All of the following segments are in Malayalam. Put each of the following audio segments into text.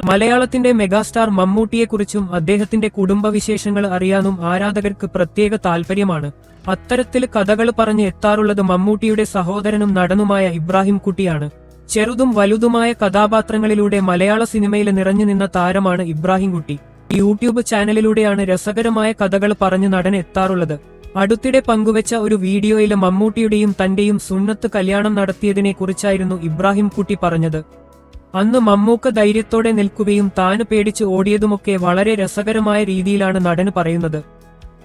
മലയാളത്തിന്റെ മെഗാസ്റ്റാർ മമ്മൂട്ടിയെക്കുറിച്ചും അദ്ദേഹത്തിന്റെ കുടുംബവിശേഷങ്ങൾ അറിയാനും ആരാധകർക്ക് പ്രത്യേക താൽപര്യമാണ്. അത്തരത്തിൽ കഥകൾ പറഞ്ഞ് എത്താറുള്ളത് മമ്മൂട്ടിയുടെ സഹോദരനും നടനുമായ ഇബ്രാഹിം കുട്ടിയാണ്. ചെറുതും വലുതുമായ കഥാപാത്രങ്ങളിലൂടെ മലയാള സിനിമയിൽ നിറഞ്ഞു നിന്ന താരമാണ് ഇബ്രാഹിം കുട്ടി. യൂട്യൂബ് ചാനലിലൂടെയാണ് രസകരമായ കഥകൾ പറഞ്ഞ് നടൻ എത്താറുള്ളത്. അടുത്തിടെ പങ്കുവച്ച ഒരു വീഡിയോയിൽ മമ്മൂട്ടിയുടെയും തന്റെയും സുന്നത്ത് കല്യാണം നടത്തിയതിനെ കുറിച്ചായിരുന്നു ഇബ്രാഹിം കുട്ടി പറഞ്ഞത്. അന്ന് മമ്മൂക്ക ധൈര്യത്തോടെ നിൽക്കുകയും താന് പേടിച്ച് ഓടിയതുമൊക്കെ വളരെ രസകരമായ രീതിയിലാണ് നടന് പറയുന്നത്.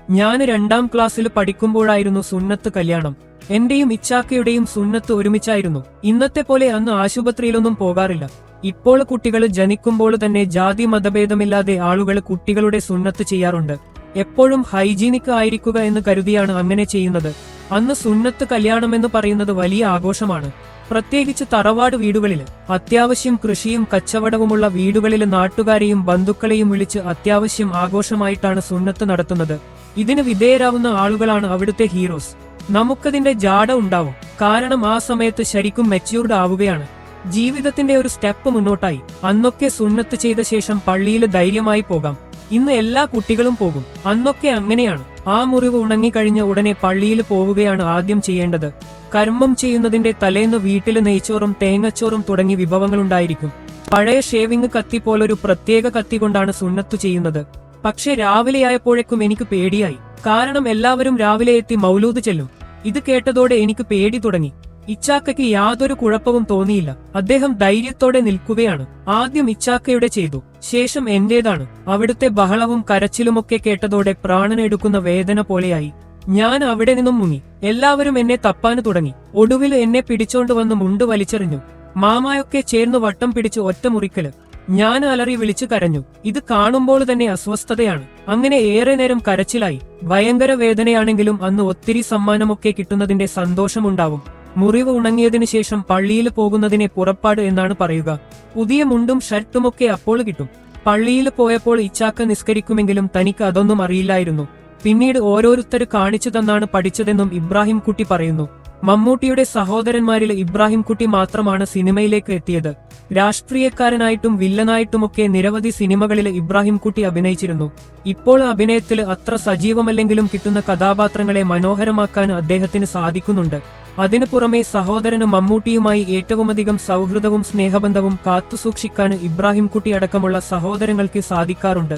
ഞാൻ 2ാം ക്ലാസ്സിൽ പഠിക്കുമ്പോഴായിരുന്നു സുന്നത്ത് കല്യാണം. എന്റെയും ഇച്ചാക്കയുടെയും സുന്നത്ത് ഒരുമിച്ചായിരുന്നു. ഇന്നത്തെ പോലെ അന്ന് ആശുപത്രിയിലൊന്നും പോകാറില്ല. ഇപ്പോൾ കുട്ടികൾ ജനിക്കുമ്പോൾ തന്നെ ജാതി മതഭേദമില്ലാതെ ആളുകൾ കുട്ടികളുടെ സുന്നത്ത് ചെയ്യാറുണ്ട്. എപ്പോഴും ഹൈജീനിക് ആയിരിക്കുക എന്ന് കരുതിയാണ് അങ്ങനെ ചെയ്യുന്നത്. അന്ന് സുന്നത്ത് കല്യാണമെന്ന് പറയുന്നത് വലിയ ആഘോഷമാണ്. പ്രത്യേകിച്ച് തറവാട് വീടുകളിൽ. അത്യാവശ്യം കൃഷിയും കച്ചവടവുമുള്ള വീടുകളിൽ നാട്ടുകാരെയും ബന്ധുക്കളെയും വിളിച്ച് അത്യാവശ്യം ആഘോഷമായിട്ടാണ് സുന്നത്ത് നടത്തുന്നത്. ഇതിന് വിധേയരാവുന്ന ആളുകളാണ് അവിടുത്തെ ഹീറോസ്. നമുക്കതിന്റെ ജാട ഉണ്ടാവും. കാരണം ആ സമയത്ത് ശരിക്കും മെച്യൂർഡ് ആവുകയാണ്. ജീവിതത്തിന്റെ ഒരു സ്റ്റെപ്പ് മുന്നോട്ടായി. അന്നൊക്കെ സുന്നത്ത് ചെയ്ത ശേഷം പള്ളിയിൽ ധൈര്യമായി പോകാം. ഇന്ന് എല്ലാ കുട്ടികളും പോകും. അന്നൊക്കെ അങ്ങനെയാണ്. ആ മുറിവ് ഉണങ്ങിക്കഴിഞ്ഞ ഉടനെ പള്ളിയിൽ പോവുകയാണ് ആദ്യം ചെയ്യേണ്ടത്. കർമ്മം ചെയ്യുന്നതിന്റെ തലേന്ന് വീട്ടിൽ നെയ്ച്ചോറും തേങ്ങച്ചോറും തുടങ്ങി വിഭവങ്ങളുണ്ടായിരിക്കും. പഴയ ഷേവിംഗ് കത്തി പോലൊരു പ്രത്യേക കത്തി കൊണ്ടാണ് സുന്നത്തു ചെയ്യുന്നത്. പക്ഷെ രാവിലെയായപ്പോഴേക്കും എനിക്ക് പേടിയായി. കാരണം എല്ലാവരും രാവിലെ എത്തി മൗലൂദ് ചെല്ലും. ഇത് കേട്ടതോടെ എനിക്ക് പേടി തുടങ്ങി. ഇച്ചാക്കയ്ക്ക് യാതൊരു കുഴപ്പവും തോന്നിയില്ല. അദ്ദേഹം ധൈര്യത്തോടെ നിൽക്കുകയാണ്. ആദ്യം ഇച്ചാക്കയുടെ ചെയ്തു, ശേഷം എന്റേതാണ്. അവിടുത്തെ ബഹളവും കരച്ചിലുമൊക്കെ കേട്ടതോടെ പ്രാണനെടുക്കുന്ന വേദന പോലെയായി. ഞാൻ അവിടെ നിന്നും മുങ്ങി. എല്ലാവരും എന്നെ തപ്പാന് തുടങ്ങി. ഒടുവിൽ എന്നെ പിടിച്ചോണ്ട് വന്ന് മുണ്ട് വലിച്ചെറിഞ്ഞു. മാമായൊക്കെ ചേർന്ന് വട്ടം പിടിച്ച് ഒറ്റ മുറിക്കല്. ഞാൻ അലറി വിളിച്ചു കരഞ്ഞു. ഇത് കാണുമ്പോൾ തന്നെ അസ്വസ്ഥതയാണ്. അങ്ങനെ ഏറെ നേരം കരച്ചിലായി. ഭയങ്കര വേദനയാണെങ്കിലും അന്ന് ഒത്തിരി സമ്മാനമൊക്കെ കിട്ടുന്നതിന്റെ സന്തോഷമുണ്ടാവും. മുറിവ് ഉണങ്ങിയതിനു ശേഷം പള്ളിയിൽ പോകുന്നതിനെ പുറപ്പാട് എന്നാണ് പറയുക. പുതിയ മുണ്ടും ഷർട്ടുമൊക്കെ അപ്പോൾ കിട്ടും. പള്ളിയിൽ പോയപ്പോൾ ഇച്ചാക്ക നിസ്കരിക്കുമെങ്കിലും തനിക്ക് അതൊന്നും അറിയില്ലായിരുന്നു. പിന്നീട് ഓരോരുത്തർ കാണിച്ചു തന്നാണ് പഠിച്ചതെന്നും ഇബ്രാഹിം കുട്ടി പറയുന്നു. മമ്മൂട്ടിയുടെ സഹോദരന്മാരിൽ ഇബ്രാഹിം കുട്ടി മാത്രമാണ് സിനിമയിലേക്ക് എത്തിയത്. രാഷ്ട്രീയക്കാരനായിട്ടും വില്ലനായിട്ടുമൊക്കെ നിരവധി സിനിമകളിൽ ഇബ്രാഹിം കുട്ടി അഭിനയിച്ചിരുന്നു. ഇപ്പോൾ അഭിനയത്തിൽ അത്ര സജീവമല്ലെങ്കിലും കിട്ടുന്ന കഥാപാത്രങ്ങളെ മനോഹരമാക്കാൻ അദ്ദേഹത്തിന് സാധിക്കുന്നുണ്ട്. അതിനു പുറമെ സഹോദരന് മമ്മൂട്ടിയുമായി ഏറ്റവുമധികം സൗഹൃദവും സ്നേഹബന്ധവും കാത്തുസൂക്ഷിക്കാൻ ഇബ്രാഹിം കുട്ടി അടക്കമുള്ള സഹോദരങ്ങൾക്ക് സാധിക്കാറുണ്ട്.